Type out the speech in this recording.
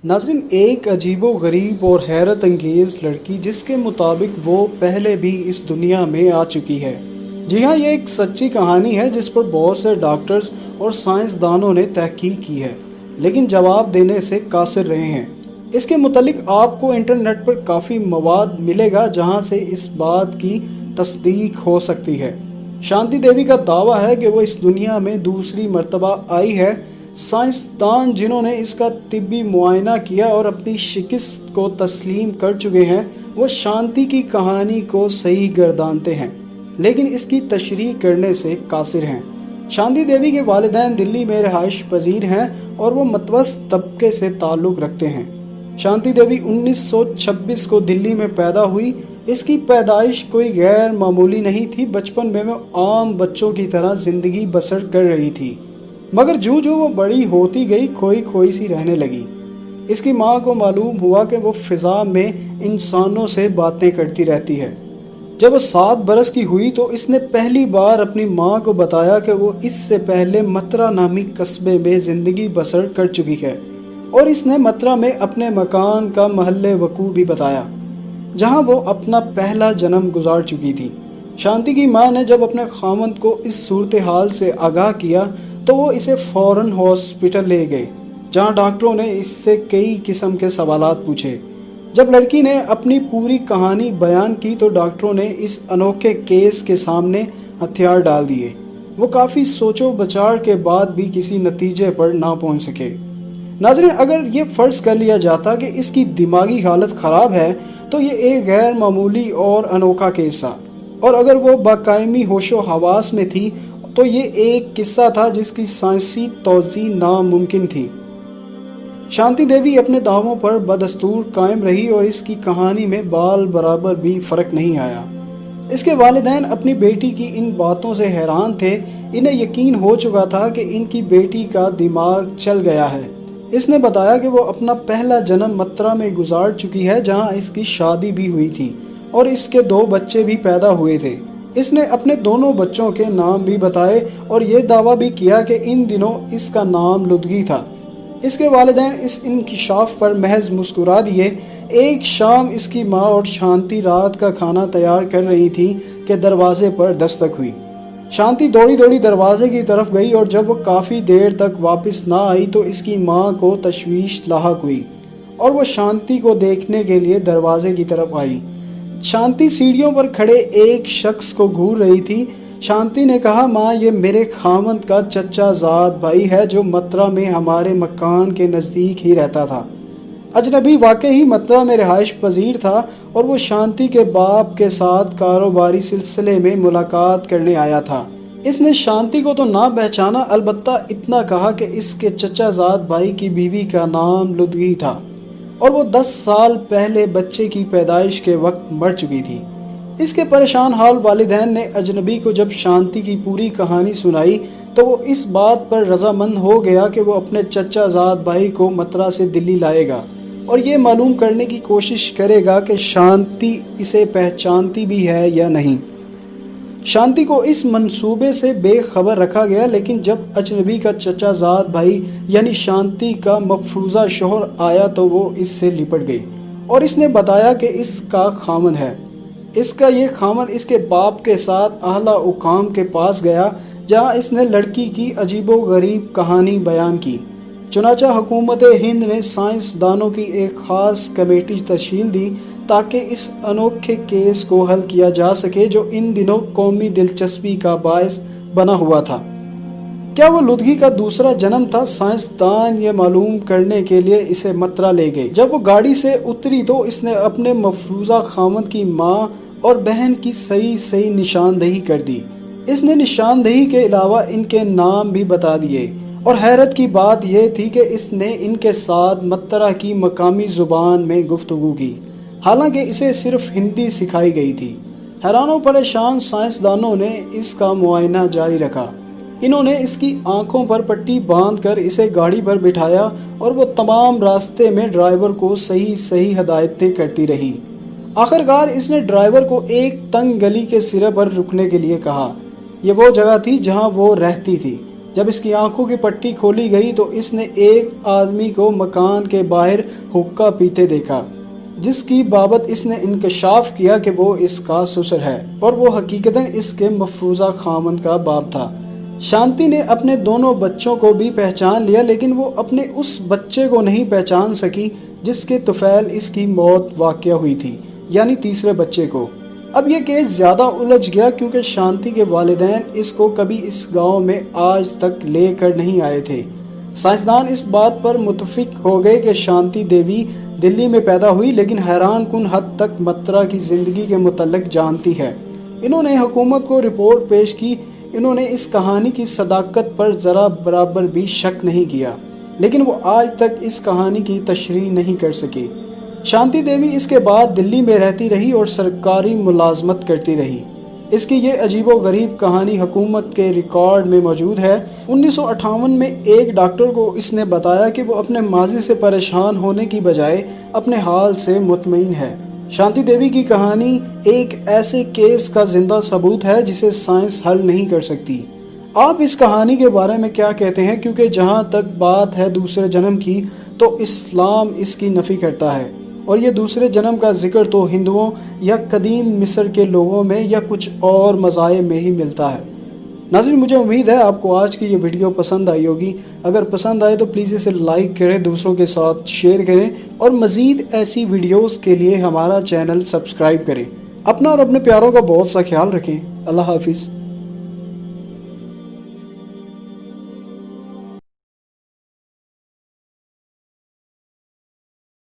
ناظرین، ایک عجیب و غریب اور حیرت انگیز لڑکی جس کے مطابق وہ پہلے بھی اس دنیا میں آ چکی ہے۔ جی ہاں، یہ ایک سچی کہانی ہے جس پر بہت سے ڈاکٹرز اور سائنسدانوں نے تحقیق کی ہے، لیکن جواب دینے سے قاصر رہے ہیں۔ اس کے متعلق آپ کو انٹرنیٹ پر کافی مواد ملے گا جہاں سے اس بات کی تصدیق ہو سکتی ہے۔ شانتی دیوی کا دعویٰ ہے کہ وہ اس دنیا میں دوسری مرتبہ آئی ہے۔ سائنسدان جنہوں نے اس کا طبی معائنہ کیا اور اپنی شکست کو تسلیم کر چکے ہیں، وہ شانتی کی کہانی کو صحیح گردانتے ہیں، لیکن اس کی تشریح کرنے سے قاصر ہیں۔ شانتی دیوی کے والدین دلی میں رہائش پذیر ہیں اور وہ متوسط طبقے سے تعلق رکھتے ہیں۔ شانتی دیوی 1926 کو دلی میں پیدا ہوئی۔ اس کی پیدائش کوئی غیر معمولی نہیں تھی۔ بچپن میں وہ عام بچوں کی طرح زندگی بسر کر رہی تھی، مگر جو وہ بڑی ہوتی گئی کھوئی سی رہنے لگی۔ اس کی ماں کو معلوم ہوا کہ وہ فضا میں انسانوں سے باتیں کرتی رہتی ہے۔ جب وہ 7 برس کی ہوئی تو اس نے پہلی بار اپنی ماں کو بتایا کہ وہ اس سے پہلے مترا نامی قصبے میں زندگی بسر کر چکی ہے، اور اس نے مترا میں اپنے مکان کا محل وقوع بھی بتایا جہاں وہ اپنا پہلا جنم گزار چکی تھی۔ شانتی کی ماں نے جب اپنے خاوند کو اس صورتحال سے آگاہ کیا تو وہ اسے فوراً ہاسپٹل لے گئے، جہاں ڈاکٹروں نے اس سے کئی قسم کے سوالات پوچھے۔ جب لڑکی نے اپنی پوری کہانی بیان کی تو ڈاکٹروں نے اس انوکھے کیس کے سامنے ہتھیار ڈال دیے۔ وہ کافی سوچ و بچار کے بعد بھی کسی نتیجے پر نہ پہنچ سکے۔ ناظرین، اگر یہ فرض کر لیا جاتا کہ اس کی دماغی حالت خراب ہے تو یہ ایک غیر معمولی اور انوکھا کیس تھا، اور اگر وہ باقاعدگی ہوش و حواس میں تھی تو یہ ایک قصہ تھا جس کی سائنسی توضیح ناممکن تھی۔ شانتی دیوی اپنے دعووں پر بدستور قائم رہی اور اس کی کہانی میں بال برابر بھی فرق نہیں آیا۔ اس کے والدین اپنی بیٹی کی ان باتوں سے حیران تھے۔ انہیں یقین ہو چکا تھا کہ ان کی بیٹی کا دماغ چل گیا ہے۔ اس نے بتایا کہ وہ اپنا پہلا جنم مترا میں گزار چکی ہے، جہاں اس کی شادی بھی ہوئی تھی اور اس کے 2 بچے بھی پیدا ہوئے تھے۔ اس نے اپنے دونوں بچوں کے نام بھی بتائے اور یہ دعویٰ بھی کیا کہ ان دنوں اس کا نام لدغی تھا۔ اس کے والدین اس انکشاف پر محض مسکرا دیے۔ ایک شام اس کی ماں اور شانتی رات کا کھانا تیار کر رہی تھی کہ دروازے پر دستک ہوئی۔ شانتی دوڑی دروازے کی طرف گئی اور جب وہ کافی دیر تک واپس نہ آئی تو اس کی ماں کو تشویش لاحق ہوئی اور وہ شانتی کو دیکھنے کے لیے دروازے کی طرف آئی۔ شانتی سیڑھیوں پر کھڑے ایک شخص کو گھور رہی تھی۔ شانتی نے کہا، ماں، یہ میرے خاوند کا چچا زاد بھائی ہے جو مترا میں ہمارے مکان کے نزدیک ہی رہتا تھا۔ اجنبی واقعی مترا میں رہائش پذیر تھا اور وہ شانتی کے باپ کے ساتھ کاروباری سلسلے میں ملاقات کرنے آیا تھا۔ اس نے شانتی کو تو نہ پہچانا، البتہ اتنا کہا کہ اس کے چچا زاد بھائی کی بیوی کا نام لدغی تھا اور وہ 10 سال پہلے بچے کی پیدائش کے وقت مر چکی تھی۔ اس کے پریشان حال والدین نے اجنبی کو جب شانتی کی پوری کہانی سنائی تو وہ اس بات پر رضامند ہو گیا کہ وہ اپنے چچا زاد بھائی کو مترا سے دلی لائے گا اور یہ معلوم کرنے کی کوشش کرے گا کہ شانتی اسے پہچانتی بھی ہے یا نہیں۔ شانتی کو اس منصوبے سے بے خبر رکھا گیا، لیکن جب اجنبی کا چچا زاد بھائی یعنی شانتی کا مفروضہ شوہر آیا تو وہ اس سے لپٹ گئی اور اس نے بتایا کہ اس کا خاوند ہے۔ اس کا یہ خاوند اس کے باپ کے ساتھ اعلیٰ حکام کے پاس گیا جہاں اس نے لڑکی کی عجیب و غریب کہانی بیان کی۔ چنانچہ حکومت ہند نے سائنسدانوں کی ایک خاص کمیٹی تشکیل دی تاکہ اس انوکھے کیس کو حل کیا جا سکے جو ان دنوں قومی دلچسپی کا باعث بنا ہوا تھا۔ کیا وہ لدغی کا دوسرا جنم تھا؟ سائنسدان یہ معلوم کرنے کے لیے اسے مترا لے گئے۔ جب وہ گاڑی سے اتری تو اس نے اپنے مفروضہ خاوند کی ماں اور بہن کی صحیح نشاندہی کر دی۔ اس نے نشاندہی کے علاوہ ان کے نام بھی بتا دیے، اور حیرت کی بات یہ تھی کہ اس نے ان کے ساتھ مترا کی مقامی زبان میں گفتگو کی، حالانکہ اسے صرف ہندی سکھائی گئی تھی۔ حیران و پریشان سائنسدانوں نے اس کا معائنہ جاری رکھا۔ انہوں نے اس کی آنکھوں پر پٹی باندھ کر اسے گاڑی پر بٹھایا اور وہ تمام راستے میں ڈرائیور کو صحیح ہدایتیں کرتی رہی۔ آخرکار اس نے ڈرائیور کو ایک تنگ گلی کے سرے پر رکنے کے لیے کہا۔ یہ وہ جگہ تھی جہاں وہ رہتی تھی۔ جب اس کی آنکھوں کی پٹی کھولی گئی تو اس نے ایک آدمی کو مکان کے باہر حقہ پیتے دیکھا، جس کی بابت اس نے انکشاف کیا کہ وہ اس کا سسر ہے اور وہ حقیقتاً اس کے مفروضہ خامند کا باپ تھا۔ شانتی نے اپنے دونوں بچوں کو بھی پہچان لیا، لیکن وہ اپنے اس بچے کو نہیں پہچان سکی جس کے طفیل اس کی موت واقع ہوئی تھی، یعنی تیسرے بچے کو۔ اب یہ کیس زیادہ الجھ گیا کیونکہ شانتی کے والدین اس کو کبھی اس گاؤں میں آج تک لے کر نہیں آئے تھے۔ سائنسدان اس بات پر متفق ہو گئے کہ شانتی دیوی دلی میں پیدا ہوئی، لیکن حیران کن حد تک مترا کی زندگی کے متعلق جانتی ہے۔ انہوں نے حکومت کو رپورٹ پیش کی۔ انہوں نے اس کہانی کی صداقت پر ذرا برابر بھی شک نہیں کیا، لیکن وہ آج تک اس کہانی کی تشریح نہیں کر سکے۔ شانتی دیوی اس کے بعد دلی میں رہتی رہی اور سرکاری ملازمت کرتی رہی۔ اس کی یہ عجیب و غریب کہانی حکومت کے ریکارڈ میں موجود ہے۔ 1958 میں ایک ڈاکٹر کو اس نے بتایا کہ وہ اپنے ماضی سے پریشان ہونے کی بجائے اپنے حال سے مطمئن ہے۔ شانتی دیوی کی کہانی ایک ایسے کیس کا زندہ ثبوت ہے جسے سائنس حل نہیں کر سکتی۔ آپ اس کہانی کے بارے میں کیا کہتے ہیں؟ کیونکہ جہاں تک بات ہے دوسرے جنم کی تو اسلام اس کی نفی کرتا ہے، اور یہ دوسرے جنم کا ذکر تو ہندوؤں یا قدیم مصر کے لوگوں میں یا کچھ اور مذاہب میں ہی ملتا ہے۔ ناظرین، مجھے امید ہے آپ کو آج کی یہ ویڈیو پسند آئی ہوگی۔ اگر پسند آئے تو پلیز اسے لائک کریں، دوسروں کے ساتھ شیئر کریں، اور مزید ایسی ویڈیوز کے لیے ہمارا چینل سبسکرائب کریں۔ اپنا اور اپنے پیاروں کا بہت سا خیال رکھیں۔ اللہ حافظ۔